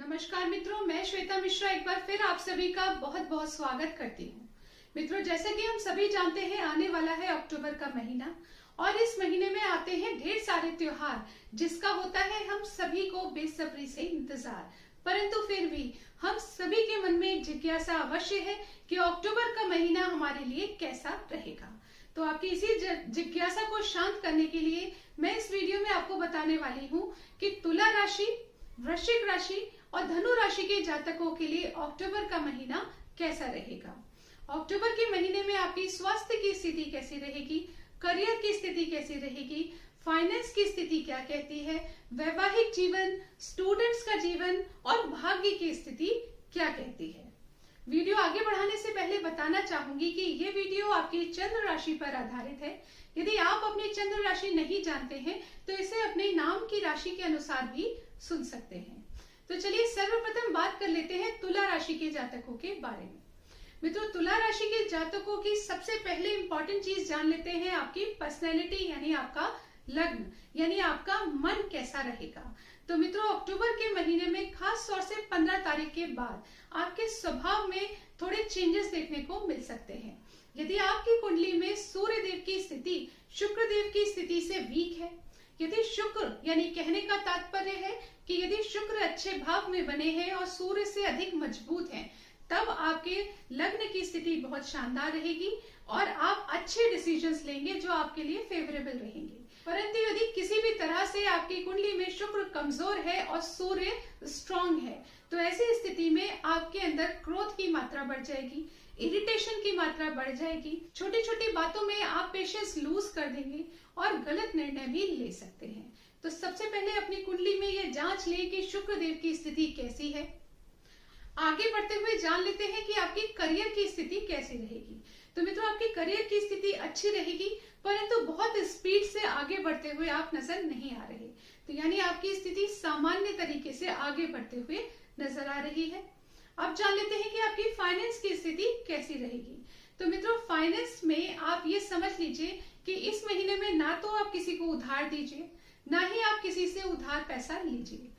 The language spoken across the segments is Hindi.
नमस्कार मित्रों, मैं श्वेता मिश्रा एक बार फिर आप सभी का बहुत बहुत स्वागत करती हूँ। मित्रों, जैसे कि हम सभी जानते हैं, आने वाला है अक्टूबर का महीना और इस महीने में आते हैं ढेर सारे त्योहार जिसका होता है हम सभी को बेसब्री से इंतजार। परंतु फिर भी हम सभी के मन में एक जिज्ञासा अवश्य है कि अक्टूबर का महीना हमारे लिए कैसा रहेगा। तो आपकी इसी जिज्ञासा को शांत करने के लिए मैं इस वीडियो में आपको बताने वाली हूँ कि तुला राशि, वृश्चिक राशि और धनु राशि के जातकों के लिए अक्टूबर का महीना कैसा रहेगा। अक्टूबर के महीने में आपकी स्वास्थ्य की स्थिति कैसी रहेगी, करियर की स्थिति कैसी रहेगी, फाइनेंस की स्थिति क्या कहती है, वैवाहिक जीवन, स्टूडेंट्स का जीवन और भाग्य की स्थिति क्या कहती है। वीडियो आगे बढ़ाने से पहले बताना चाहूंगी कि ये वीडियो आपकी चंद्र राशि पर आधारित है। यदि आप अपनी चंद्र राशि नहीं जानते हैं तो इसे अपने नाम की राशि के अनुसार भी सुन सकते हैं। तो चलिए सर्वप्रथम बात कर लेते हैं तुला राशि के जातकों के बारे में। मित्रों, तुला राशि के जातकों की सबसे पहले इंपॉर्टेंट चीज जान लेते हैं आपकी पर्सनैलिटी, यानी आपका लग्न, यानी आपका मन कैसा रहेगा। तो मित्रों, अक्टूबर के महीने में खास तौर से 15 तारीख के बाद आपके स्वभाव में थोड़े चेंजेस देखने को मिल सकते हैं। यदि आपकी कुंडली में सूर्य देव की स्थिति शुक्र देव की स्थिति से वीक है, यदि शुक्र, यानी कहने का तात्पर्य है कि यदि शुक्र अच्छे भाव में बने हैं और सूर्य से अधिक मजबूत हैं, तब आपके लग्न की स्थिति बहुत शानदार रहेगी और आप अच्छे डिसीजंस लेंगे जो आपके लिए फेवरेबल रहेंगे। परंतु यदि किसी भी तरह से आपकी कुंडली में शुक्र कमजोर है और सूर्य स्ट्रांग है, तो ऐसी स्थिति में आपके अंदर क्रोध की मात्रा बढ़ जाएगी, इरिटेशन की मात्रा बढ़ जाएगी, छोटी छोटी बातों में आप पेशेंस लूज कर देंगे और गलत निर्णय भी ले सकते हैं। तो सबसे पहले अपनी कुंडली में ये जांच लें कि शुक्र देव की स्थिति कैसी है। आगे बढ़ते हुए जान लेते हैं कि आपकी करियर की स्थिति कैसी रहेगी। तो मित्रों, आपकी करियर की स्थिति अच्छी रहेगी, परंतु बहुत स्पीड से आगे बढ़ते हुए आप नजर नहीं आ रहे। तो यानी आपकी स्थिति सामान्य तरीके से आगे बढ़ते हुए नजर आ रही है। अब जान लेते हैं कि आपकी फाइनेंस की स्थिति कैसी रहेगी। तो मित्रों, फाइनेंस में आप ये समझ लीजिए कि इस महीने में ना तो आप किसी को उधार दीजिए, ना ही आप किसी से उधार पैसा लीजिए।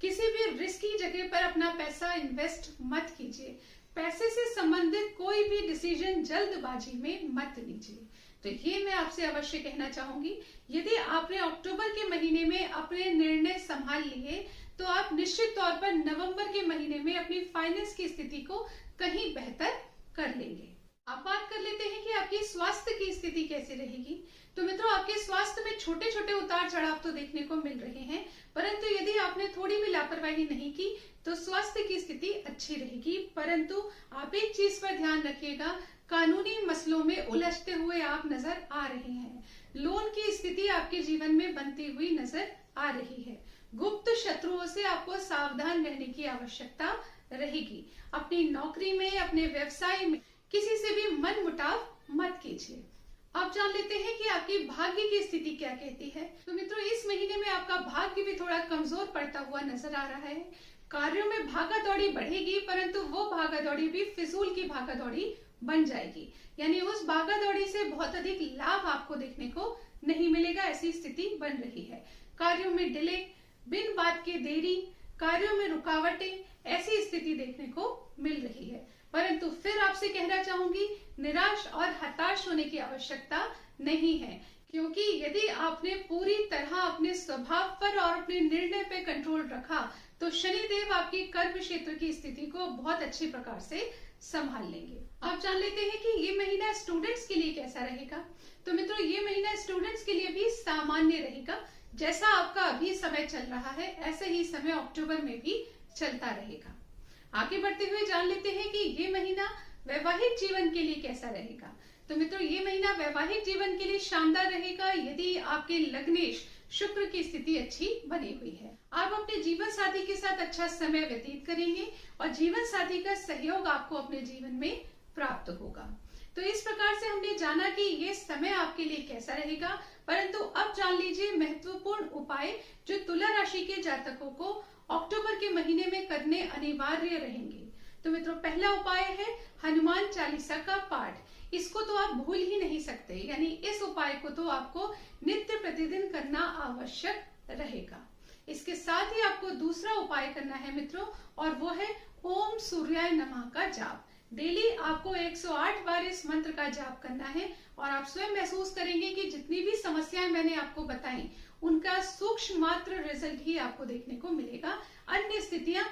किसी भी रिस्की जगह पर अपना पैसा इन्वेस्ट मत कीजिए। पैसे से संबंधित कोई भी डिसीजन जल्दबाजी में मत लीजिए। तो ये मैं आपसे अवश्य कहना चाहूंगी, यदि आपने अक्टूबर के महीने में अपने निर्णय संभाल लिए तो आप निश्चित तौर पर नवंबर के महीने में अपनी फाइनेंस की स्थिति को कहीं बेहतर कर लेंगे। अब बात कर लेते हैं कि आपकी स्वास्थ्य की स्थिति कैसी रहेगी। तो मित्रों, आपके स्वास्थ्य में छोटे छोटे उतार चढ़ाव तो देखने को मिल रहे हैं, परंतु यदि आपने थोड़ी भी लापरवाही नहीं की तो स्वास्थ्य की स्थिति अच्छी रहेगी। परंतु आप एक चीज पर ध्यान रखिएगा, कानूनी मसलों में उलझते हुए आप नजर आ रहे हैं। लोन की स्थिति आपके जीवन में बनती हुई नजर आ रही है। गुप्त शत्रुओं से आपको सावधान रहने की आवश्यकता रहेगी। अपनी नौकरी में, अपने व्यवसाय में किसी से भी मन मुटाव मत कीजिए। अब जान लेते हैं कि आपकी भाग्य की स्थिति क्या कहती है। तो मित्रों, इस महीने में आपका भाग्य भी थोड़ा कमजोर पड़ता हुआ नजर आ रहा है। कार्यों में भागा दौड़ी बढ़ेगी, परंतु वो भागा दौड़ी भी फिजूल की भागा दौड़ी बन जाएगी, यानी उस भागा दौड़ी से बहुत अधिक लाभ आपको देखने को नहीं मिलेगा। ऐसी स्थिति बन रही है। कार्यों में डिले, बिन बात के देरी, कार्यों में रुकावटें, ऐसी स्थिति देखने को मिल रही है। परंतु फिर आपसे कहना चाहूंगी, निराश और हताश होने की आवश्यकता नहीं है, क्योंकि यदि आपने पूरी तरह अपने स्वभाव पर और अपने निर्णय पे कंट्रोल रखा तो शनिदेव आपकी कर्म क्षेत्र की स्थिति को बहुत अच्छी प्रकार से संभाल लेंगे। अब जान लेते हैं कि ये महीना स्टूडेंट्स के लिए कैसा रहेगा। तो मित्रों, ये महीना स्टूडेंट्स के लिए भी सामान्य रहेगा। जैसा आपका अभी समय चल रहा है, ऐसे ही समय अक्टूबर में भी चलता रहेगा। आगे बढ़ते हुए जान लेते हैं कि ये महीना वैवाहिक जीवन के लिए कैसा रहेगा। तो मित्रों, ये महीना वैवाहिक जीवन के लिए शानदार रहेगा यदि आपके लग्नेश शुक्र की स्थिति अच्छी बनी हुई है। आप अपने जीवन साथी के साथ अच्छा समय व्यतीत करेंगे और जीवन साथी का सहयोग आपको अपने जीवन में प्राप्त होगा। तो इस प्रकार से हमने जाना कि ये समय आपके लिए कैसा रहेगा। परंतु अब जान लीजिए महत्वपूर्ण उपाय जो तुला राशि के जातकों को अक्टूबर के महीने में करने अनिवार्य रहेंगे। तो मित्रों, पहला उपाय है हनुमान चालीसा का पाठ। इसको तो आप भूल ही नहीं सकते, यानी इस उपाय को तो आपको नित्य प्रतिदिन करना आवश्यक रहेगा। इसके साथ ही आपको दूसरा उपाय करना है मित्रों, और वो है ओम सूर्याय नमः का जाप। डेली आपको 108 बार इस मंत्र का जाप करना है और आप स्वयं महसूस करेंगे कि जितनी भी समस्याएं मैंने आपको बताई उनका सूक्ष्म मात्र रिजल्ट ही आपको देखने को मिलेगा। अन्य स्थितियां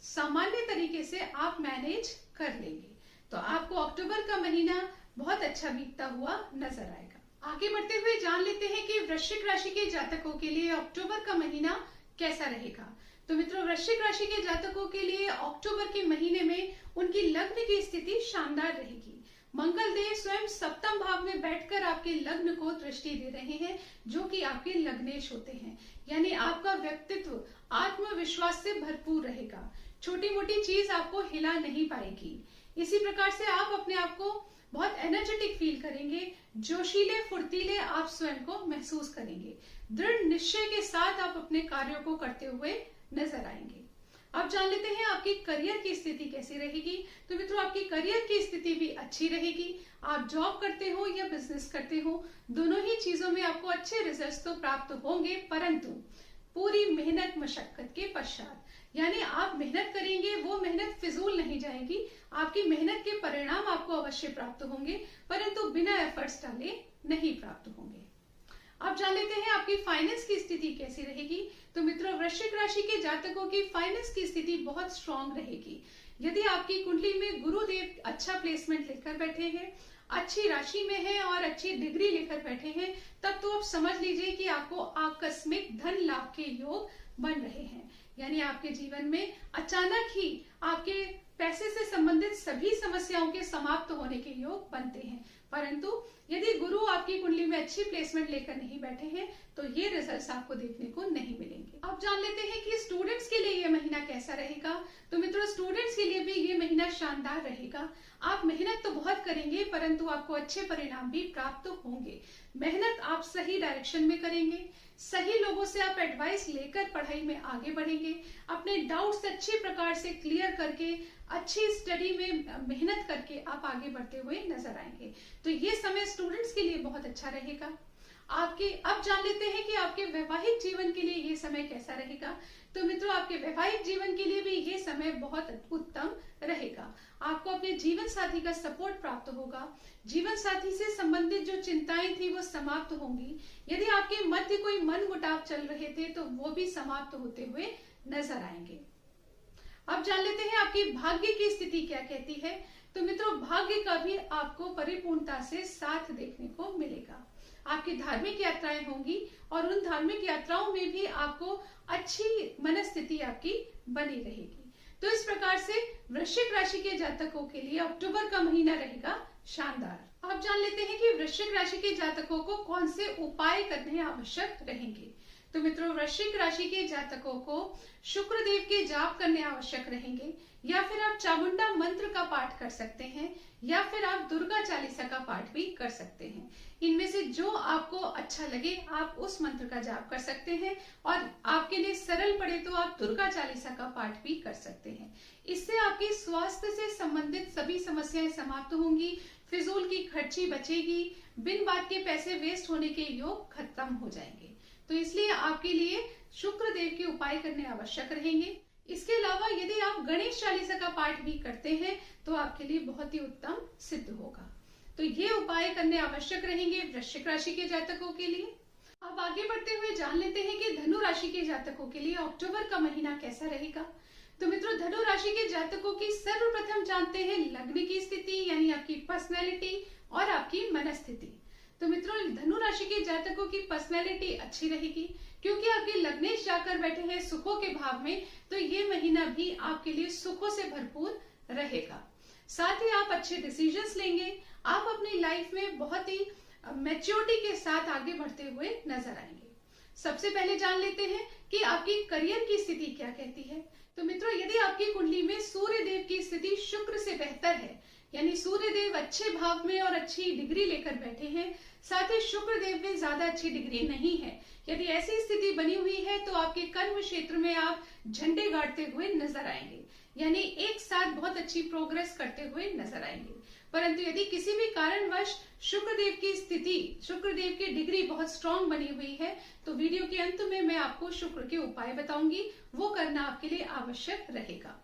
सामान्य तरीके से आप मैनेज कर लेंगे। तो आपको अक्टूबर का महीना बहुत अच्छा बीतता हुआ नजर आएगा। आगे बढ़ते हुए जान लेते हैं कि वृश्चिक राशि के जातकों के लिए अक्टूबर का महीना कैसा रहेगा। तो मित्रों, वृश्चिक राशि के जातकों के लिए अक्टूबर के महीने में उनकी लग्न की स्थिति शानदार रहेगी। मंगल देव स्वयं सप्तम भाव में बैठकर आपके लग्न को दृष्टि दे रहे हैं, जो कि आपके लग्नेश होते हैं। यानी आपका व्यक्तित्व आत्मविश्वास से भरपूर रहेगा। छोटी मोटी चीज आपको हिला नहीं पाएगी। इसी प्रकार से आप अपने आप को बहुत एनर्जेटिक फील करेंगे, जोशीले फुर्तीले आप स्वयं को महसूस करेंगे। दृढ़ निश्चय के साथ आप अपने कार्यों को करते हुए नजर आएंगे। अब जान लेते हैं आपकी करियर की स्थिति कैसी रहेगी। तो मित्रों, आपकी करियर की स्थिति भी अच्छी रहेगी। आप जॉब करते हो या बिजनेस करते हो, दोनों ही चीजों में आपको अच्छे रिजल्ट्स तो प्राप्त होंगे, परंतु पूरी मेहनत मशक्कत के पश्चात। यानी आप मेहनत करेंगे, वो मेहनत फिजूल नहीं जाएगी। आपकी मेहनत के परिणाम आपको अवश्य प्राप्त होंगे, परंतु बिना एफर्ट्स डाले नहीं प्राप्त होंगे। अब जान लेते हैं आपकी फाइनेंस की स्थिति कैसी रहेगी। तो मित्रों, वृश्चिक राशि के जातकों की फाइनेंस की स्थिति बहुत स्ट्रांग रहेगी। यदि आपकी कुंडली में गुरुदेव अच्छा प्लेसमेंट लेकर बैठे हैं, अच्छी राशि में है और अच्छी डिग्री लेकर बैठे हैं, तब तो आप समझ लीजिए कि आपको आकस्मिक धन लाभ के योग बन रहे हैं। यानी आपके जीवन में अचानक ही आपके पैसे से संबंधित सभी समस्याओं के समाप्त होने के योग बनते हैं। परंतु यदि गुरु आपकी कुंडली में अच्छी प्लेसमेंट लेकर नहीं बैठे हैं, तो ये रिजल्ट्स आपको देखने को नहीं मिलेंगे। अब जान लेते हैं कि स्टूडेंट्स के लिए ये महीना कैसा रहेगा। तो मित्रों, स्टूडेंट्स के लिए भी ये महीना शानदार रहेगा। आप मेहनत तो बहुत करेंगे, परंतु आपको अच्छे परिणाम भी प्राप्त होंगे। मेहनत आप सही डायरेक्शन में करेंगे, सही लोगों से आप एडवाइस लेकर पढ़ाई में आगे बढ़ेंगे। अपने डाउट्स अच्छे प्रकार से क्लियर करके अच्छी स्टडी में मेहनत करके आप आगे बढ़ते हुए नजर आएंगे। तो ये समय स्टूडेंट्स के लिए बहुत अच्छा रहेगा। अब जान लेते हैं कि आपके वैवाहिक जीवन के लिए ये समय कैसा रहेगा। तो मित्रों, आपके वैवाहिक जीवन के लिए भी ये समय बहुत उत्तम रहेगा। आपको अपने जीवन साथी का सपोर्ट प्राप्त होगा। जीवन साथी से संबंधित जो चिंताएं थी वो समाप्त होंगी। यदि आपके मध्य कोई मन मुटाव चल रहे थे, तो वो भी समाप्त होते हुए नजर आएंगे। अब जान लेते हैं आपकी भाग्य की स्थिति क्या कहती है। तो मित्रों, भाग्य का भी आपको परिपूर्णता से साथ देखने को मिलेगा। आपकी धार्मिक यात्राएं होंगी और उन धार्मिक यात्राओं में भी आपको अच्छी मनस्थिति आपकी बनी रहेगी। तो इस प्रकार से वृश्चिक राशि के जातकों के लिए अक्टूबर का महीना रहेगा शानदार। अब जान लेते हैं कि वृश्चिक राशि के जातकों को कौन से उपाय करने आवश्यक रहेंगे। तो मित्रों, वृश्चिक राशि के जातकों को शुक्र देव के जाप करने आवश्यक रहेंगे, या फिर आप चामुंडा मंत्र का पाठ कर सकते हैं, या फिर आप दुर्गा चालीसा का पाठ भी कर सकते हैं। इनमें से जो आपको अच्छा लगे आप उस मंत्र का जाप कर सकते हैं, और आपके लिए सरल पड़े तो आप दुर्गा चालीसा का पाठ भी कर सकते हैं। इससे आपके स्वास्थ्य से संबंधित सभी समस्याएं समाप्त होंगी, फिजूल की खर्ची बचेगी, बिन बात के पैसे वेस्ट होने के योग खत्म हो जाएंगे। तो इसलिए आपके लिए शुक्र देव के उपाय करने आवश्यक रहेंगे। इसके अलावा यदि आप गणेश चालीसा का पाठ भी करते हैं तो आपके लिए बहुत ही उत्तम सिद्ध होगा। तो ये उपाय करने आवश्यक रहेंगे वृश्चिक राशि के जातकों के लिए। अब आगे बढ़ते हुए जान लेते हैं कि धनु राशि के जातकों के लिए अक्टूबर का महीना कैसा रहेगा। तो मित्रों, धनु राशि के जातकों की सर्वप्रथम जानते हैं लग्न की स्थिति, यानी आपकी पर्सनैलिटी और आपकी मनस्थिति। तो मित्रों, धनु राशि के जातकों की पर्सनैलिटी अच्छी रहेगी, क्योंकि आपके लग्नेश जाकर बैठे हैं सुखों के भाव में। तो ये महीना भी आपके लिए सुखों से भरपूर रहेगा। साथ ही आप अच्छे डिसीजंस लेंगे। आप अपनी लाइफ में बहुत ही मैच्योरिटी के साथ आगे बढ़ते हुए नजर आएंगे। सबसे पहले जान लेते हैं कि आपकी करियर की स्थिति क्या कहती है। तो मित्रों, यदि आपकी कुंडली में सूर्य देव की स्थिति शुक्र से बेहतर है, यानी सूर्य देव अच्छे भाव में और अच्छी डिग्री लेकर बैठे हैं, साथ ही शुक्र देव में ज्यादा अच्छी डिग्री नहीं है। यदि ऐसी स्थिति बनी हुई है तो आपके कर्म क्षेत्र में आप झंडे गाड़ते हुए नजर आएंगे, यानी एक साथ बहुत अच्छी प्रोग्रेस करते हुए नजर आएंगे। परंतु यदि किसी भी कारणवश शुक्रदेव की स्थिति, शुक्रदेव की डिग्री बहुत स्ट्रांग बनी हुई है, तो वीडियो के अंत में मैं आपको शुक्र के उपाय बताऊंगी, वो करना आपके लिए आवश्यक रहेगा।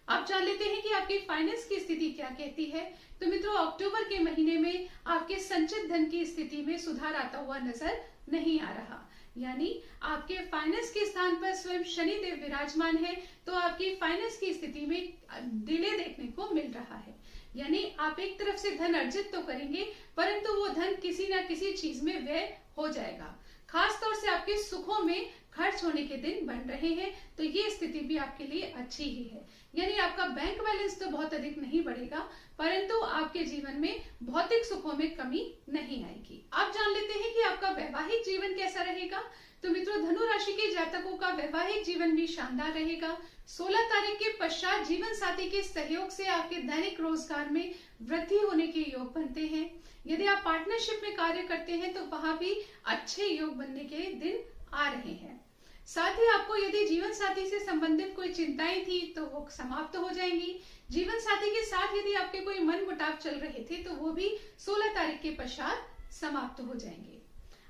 आप जान लेते हैं कि आपकी फाइनेंस की स्थिति क्या कहती है। तो मित्रों, अक्टूबर के महीने में आपके संचित धन की स्थिति में सुधार आता हुआ नजर नहीं आ रहा, यानी आपके फाइनेंस के स्थान पर स्वयं शनि देव विराजमान है, तो आपकी फाइनेंस की स्थिति में डिले देखने को मिल रहा है। यानी आप एक तरफ से धन अर्जित तो करेंगे, परंतु वो धन किसी ना किसी चीज में व्यय हो जाएगा। खास तौर से आपके सुखों में खर्च होने के दिन बन रहे हैं, तो ये स्थिति भी आपके लिए अच्छी ही है। यानी आपका बैंक बैलेंस तो बहुत अधिक नहीं बढ़ेगा, परंतु आपके जीवन में भौतिक सुखों में कमी नहीं आएगी। आप जान लेते हैं कि आपका वैवाहिक जीवन कैसा रहेगा। तो मित्रों, धनु राशि के जातकों का वैवाहिक जीवन भी शानदार रहेगा। 16 तारीख के पश्चात जीवन साथी के सहयोग से आपके दैनिक रोजगार में वृद्धि होने के योग बनते हैं। यदि आप पार्टनरशिप में कार्य करते हैं तो वहां भी अच्छे योग बनने के दिन आ रहे हैं। साथ ही आपको यदि जीवन साथी से संबंधित कोई चिंताएं थी तो वो समाप्त हो जाएंगी। जीवन साथी के साथ यदि आपके कोई मन मुटाव चल रहे थे तो वो भी 16 तारीख के पश्चात समाप्त हो जाएंगे।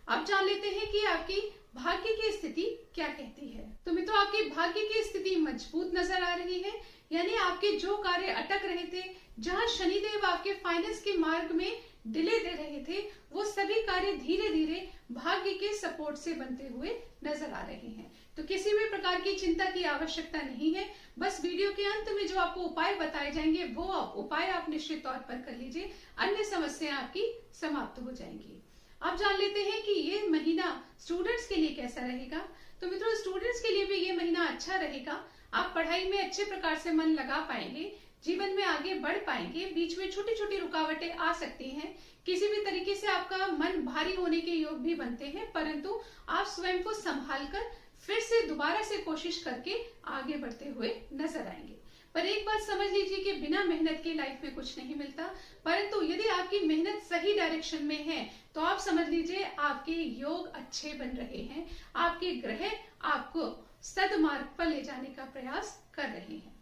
अब जान लेते हैं कि आपकी भाग्य की स्थिति क्या कहती है। तो मित्रों, आपकी भाग्य की स्थिति मजबूत नजर आ रही है, यानी आपके जो कार्य अटक रहे थे, जहां शनिदेव आपके फाइनेंस के मार्ग में डिले दे रहे थे, वो सभी कार्य धीरे धीरे भाग्य के सपोर्ट से बनते हुए नजर आ रहे हैं। तो किसी भी प्रकार की चिंता की आवश्यकता नहीं है। बस वीडियो के अंत में जो आपको उपाय बताए जाएंगे वो उपाय आप निश्चित तौर पर कर लीजिए, अन्य समस्याएं आपकी समाप्त हो जाएंगी। अब जान लेते हैं कि ये महीना स्टूडेंट्स के लिए कैसा रहेगा। तो मित्रों, स्टूडेंट्स के लिए भी ये महीना अच्छा रहेगा। आप पढ़ाई में अच्छे प्रकार से मन लगा पाएंगे, जीवन में आगे बढ़ पाएंगे। बीच में छोटी छोटी रुकावटें आ सकती हैं, किसी भी तरीके से आपका मन भारी होने के योग भी बनते हैं, परंतु आप स्वयं को संभाल कर फिर से दोबारा से कोशिश करके आगे बढ़ते हुए नजर आएंगे। पर एक बात समझ लीजिए कि बिना मेहनत के लाइफ में कुछ नहीं मिलता, परंतु यदि आपकी मेहनत सही डायरेक्शन में है तो आप समझ लीजिए आपके योग अच्छे बन रहे हैं, आपके ग्रह आपको सदमार्ग पर ले जाने का प्रयास कर रहे हैं।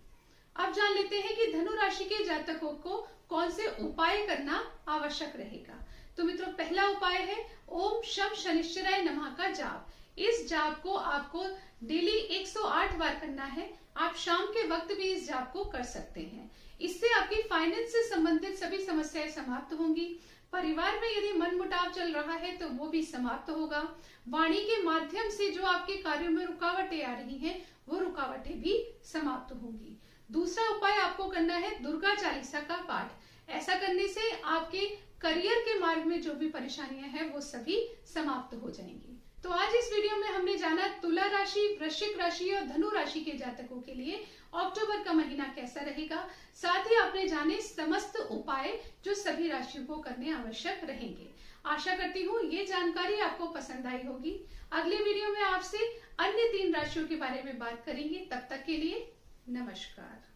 अब जान लेते हैं कि धनु राशि के जातकों को कौन से उपाय करना आवश्यक रहेगा। तो मित्रों, पहला उपाय है ओम शम शनिश्चराय नमः का जाप। इस जाप को आपको डेली 108 बार करना है। आप शाम के वक्त भी इस जाप को कर सकते हैं। इससे आपकी फाइनेंस से संबंधित सभी समस्याएं समाप्त होंगी। परिवार में यदि मनमुटाव चल रहा है तो वो भी समाप्त होगा। वाणी के माध्यम से जो आपके कार्यों में रुकावटें आ रही हैं, वो रुकावटें भी समाप्त होंगी। दूसरा उपाय आपको करना है दुर्गा चालीसा का पाठ। ऐसा करने से आपके करियर के मार्ग में जो भी परेशानियां हैं वो सभी समाप्त हो जाएंगी। तो आज इस वीडियो में हमने जाना तुला राशि, वृश्चिक राशि और धनु राशि के जातकों के लिए अक्टूबर का महीना कैसा रहेगा। साथ ही आपने जाने समस्त उपाय जो सभी राशियों को करने आवश्यक रहेंगे। आशा करती हूँ ये जानकारी आपको पसंद आई होगी। अगले वीडियो में आपसे अन्य 3 राशियों के बारे में बात करेंगे। तब तक के लिए नमस्कार।